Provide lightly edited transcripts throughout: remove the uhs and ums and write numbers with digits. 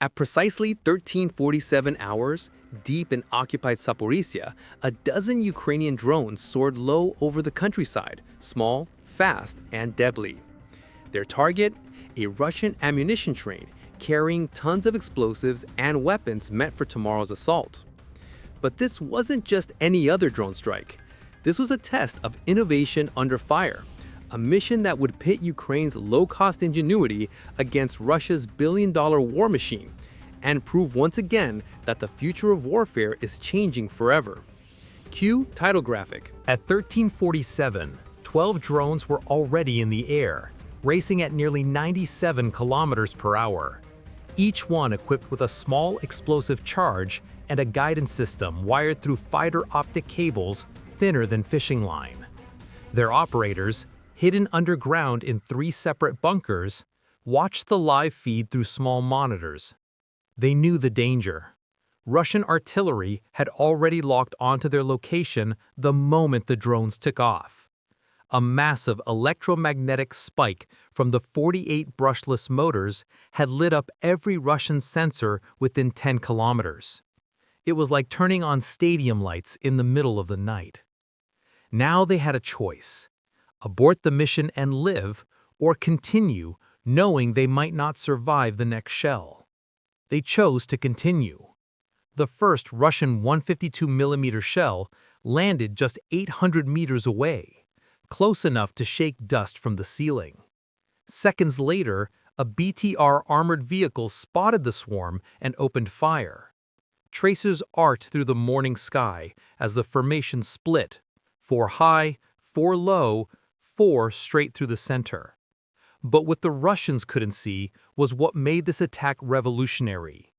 At precisely 13:47 hours, deep in occupied Zaporizhia, a dozen Ukrainian drones soared low over the countryside, small, fast, and deadly. Their target? A Russian ammunition train carrying tons of explosives and weapons meant for tomorrow's assault. But this wasn't just any other drone strike. This was a test of innovation under fire, a mission that would pit Ukraine's low-cost ingenuity against Russia's billion-dollar war machine and prove once again that the future of warfare is changing forever. Cue title graphic. At 13:47, 12 drones were already in the air, racing at nearly 97 kilometers per hour. Each one equipped with a small explosive charge and a guidance system wired through fiber optic cables thinner than fishing line. Their operators, hidden underground in 3 separate bunkers, watched the live feed through small monitors. They knew the danger. Russian artillery had already locked onto their location the moment the drones took off. A massive electromagnetic spike from the 48 brushless motors had lit up every Russian sensor within 10 kilometers. It was like turning on stadium lights in the middle of the night. Now they had a choice: abort the mission and live, or continue, knowing they might not survive the next shell. They chose to continue. The first Russian 152mm shell landed just 800 meters away, close enough to shake dust from the ceiling. Seconds later, a BTR armored vehicle spotted the swarm and opened fire. Tracers arced through the morning sky as the formation split, 4 high, 4 low, 4 straight through the center. But what the Russians couldn't see was what made this attack revolutionary.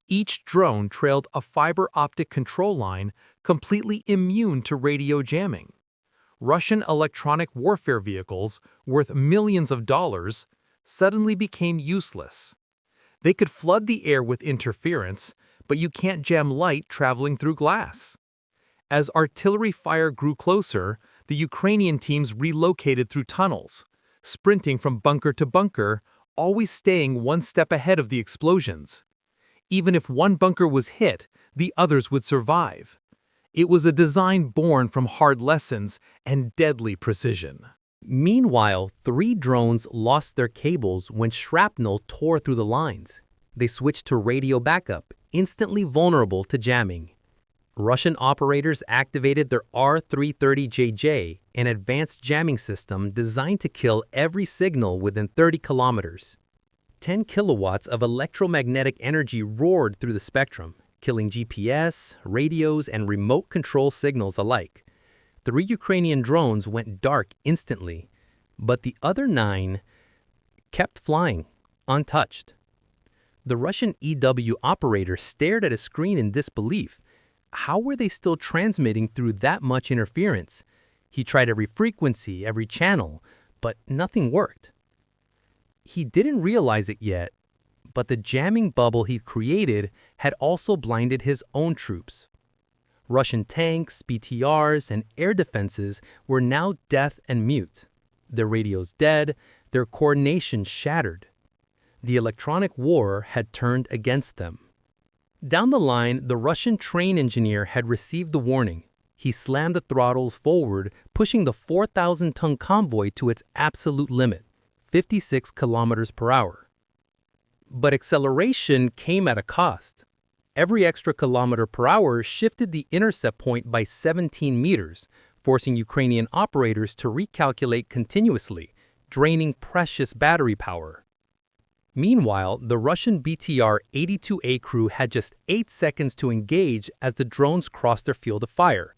Each drone trailed a fiber optic control line completely immune to radio jamming. Russian electronic warfare vehicles, worth millions of dollars, suddenly became useless. They could flood the air with interference, but you can't jam light traveling through glass. As artillery fire grew closer, the Ukrainian teams relocated through tunnels, sprinting from bunker to bunker, always staying one step ahead of the explosions. Even if one bunker was hit, the others would survive. It was a design born from hard lessons and deadly precision. Meanwhile, 3 drones lost their cables when shrapnel tore through the lines. They switched to radio backup, instantly vulnerable to jamming. Russian operators activated their R-330JJ, an advanced jamming system designed to kill every signal within 30 kilometers. 10 kilowatts of electromagnetic energy roared through the spectrum, killing GPS, radios, and remote control signals alike. 3 Ukrainian drones went dark instantly, but the other 9 kept flying, untouched. The Russian EW operator stared at a screen in disbelief. How were they still transmitting through that much interference? He tried every frequency, every channel, but nothing worked. He didn't realize it yet, but the jamming bubble he'd created had also blinded his own troops. Russian tanks, BTRs, and air defenses were now deaf and mute. Their radios dead, their coordination shattered. The electronic war had turned against them. Down the line, the Russian train engineer had received the warning. He slammed the throttles forward, pushing the 4,000-ton convoy to its absolute limit, 56 kilometers per hour. But acceleration came at a cost. Every extra kilometer per hour shifted the intercept point by 17 meters, forcing Ukrainian operators to recalculate continuously, draining precious battery power. Meanwhile, the Russian BTR-82A crew had just 8 seconds to engage as the drones crossed their field of fire,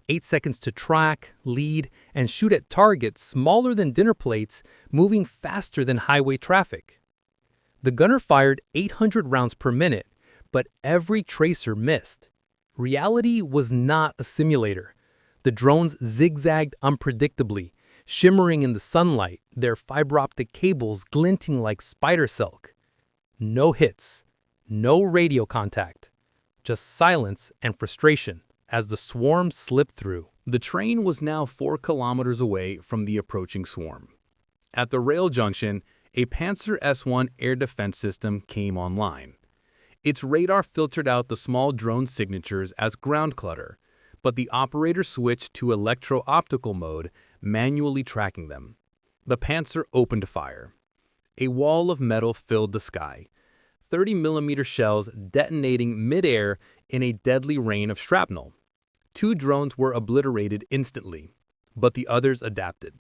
8 seconds to track, lead, and shoot at targets smaller than dinner plates, moving faster than highway traffic. The gunner fired 800 rounds per minute, but every tracer missed. Reality was not a simulator. The drones zigzagged unpredictably, shimmering in the sunlight, their fiber optic cables glinting like spider silk. No hits, no radio contact, just silence and frustration as the swarm slipped through. The train was now 4 kilometers away from the approaching swarm. At the rail junction, a Panzer S-1 air defense system came online. Its radar filtered out the small drone signatures as ground clutter, but the operator switched to electro-optical mode, manually tracking them. The Panzer opened fire. A wall of metal filled the sky, 30mm shells detonating mid-air in a deadly rain of shrapnel. 2 drones were obliterated instantly, but the others adapted.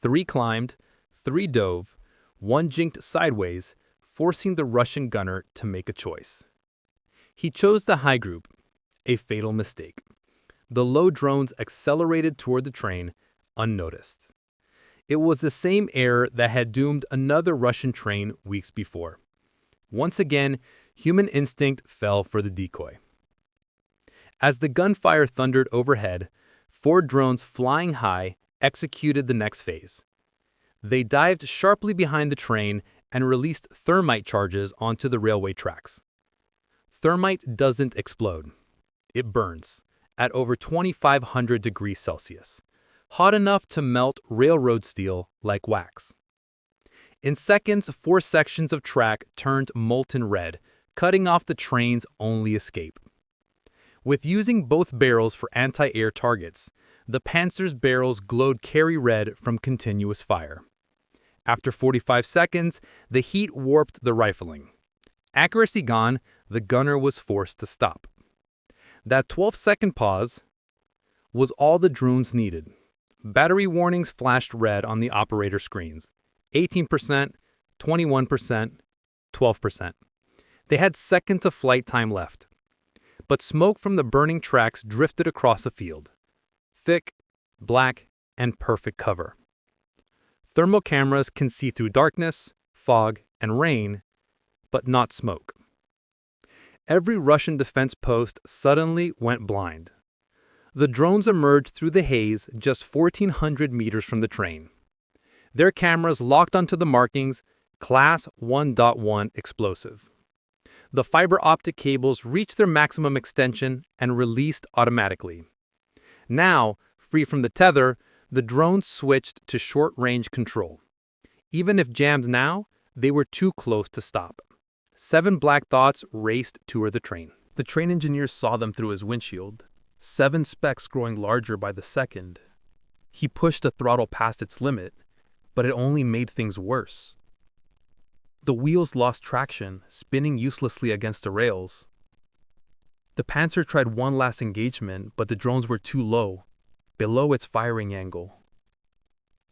3 climbed, 3 dove, 1 jinked sideways, forcing the Russian gunner to make a choice. He chose the high group, a fatal mistake. The low drones accelerated toward the train, unnoticed. It was the same error that had doomed another Russian train weeks before. Once again, human instinct fell for the decoy. As the gunfire thundered overhead, 4 drones flying high executed the next phase. They dived sharply behind the train and released thermite charges onto the railway tracks. Thermite doesn't explode. It burns at over 2,500 degrees Celsius, hot enough to melt railroad steel like wax. In seconds, 4 sections of track turned molten red, cutting off the train's only escape. With using both barrels for anti-air targets, the Panzer's barrels glowed cherry red from continuous fire. After 45 seconds, the heat warped the rifling. Accuracy gone, the gunner was forced to stop. That 12-second pause was all the drones needed. Battery warnings flashed red on the operator screens. 18%, 21%, 12%. They had seconds of flight time left. But smoke from the burning tracks drifted across the field. Thick, black, and perfect cover. Thermal cameras can see through darkness, fog, and rain, but not smoke. Every Russian defense post suddenly went blind. The drones emerged through the haze just 1,400 meters from the train. Their cameras locked onto the markings, Class 1.1 explosive. The fiber optic cables reached their maximum extension and released automatically. Now, free from the tether, the drones switched to short-range control. Even if jammed now, they were too close to stop. 7 black dots raced toward the train. The train engineer saw them through his windshield, 7 specks growing larger by the second. He pushed the throttle past its limit, but it only made things worse. The wheels lost traction, spinning uselessly against the rails. The Panzer tried one last engagement, but the drones were too low, below its firing angle.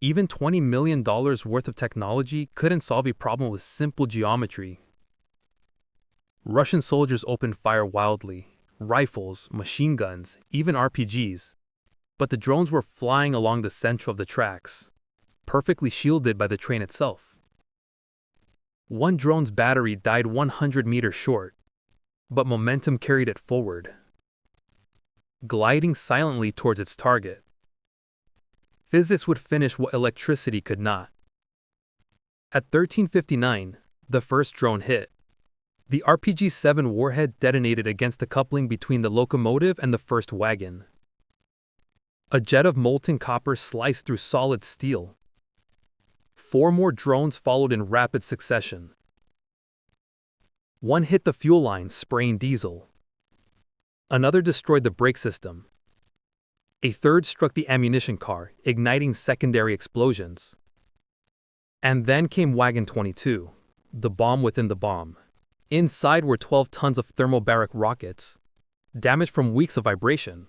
Even $20 million worth of technology couldn't solve a problem with simple geometry. Russian soldiers opened fire wildly, rifles, machine guns, even RPGs. But the drones were flying along the center of the tracks, perfectly shielded by the train itself. One drone's battery died 100 meters short, but momentum carried it forward, gliding silently towards its target. Physics would finish what electricity could not. At 13:59, the first drone hit. The RPG-7 warhead detonated against the coupling between the locomotive and the first wagon. A jet of molten copper sliced through solid steel. 4 more drones followed in rapid succession. One hit the fuel line, spraying diesel. Another destroyed the brake system. A third struck the ammunition car, igniting secondary explosions. And then came Wagon 22, the bomb within the bomb. Inside were 12 tons of thermobaric rockets, damaged from weeks of vibration.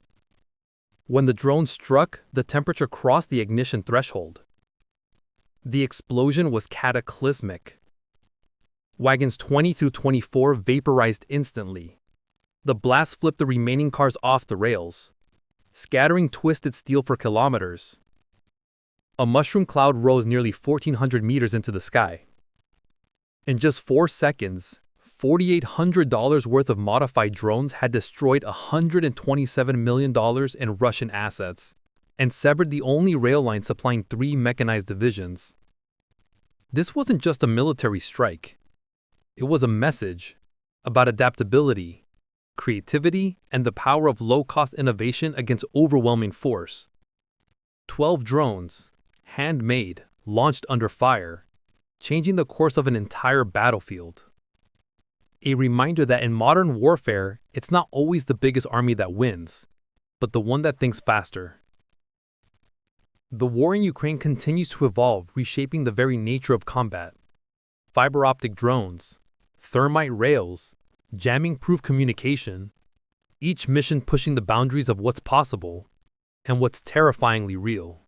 When the drone struck, the temperature crossed the ignition threshold. The explosion was cataclysmic. Wagons 20 through 24 vaporized instantly. The blast flipped the remaining cars off the rails, scattering twisted steel for kilometers. A mushroom cloud rose nearly 1,400 meters into the sky. In just 4 seconds, $4,800 worth of modified drones had destroyed $127 million in Russian assets and severed the only rail line supplying 3 mechanized divisions. This wasn't just a military strike. It was a message about adaptability, creativity, and the power of low-cost innovation against overwhelming force. 12 drones, handmade, launched under fire, changing the course of an entire battlefield. A reminder that in modern warfare, it's not always the biggest army that wins, but the one that thinks faster. The war in Ukraine continues to evolve, reshaping the very nature of combat. Fiber optic drones, thermite rails, jamming-proof communication, each mission pushing the boundaries of what's possible and what's terrifyingly real.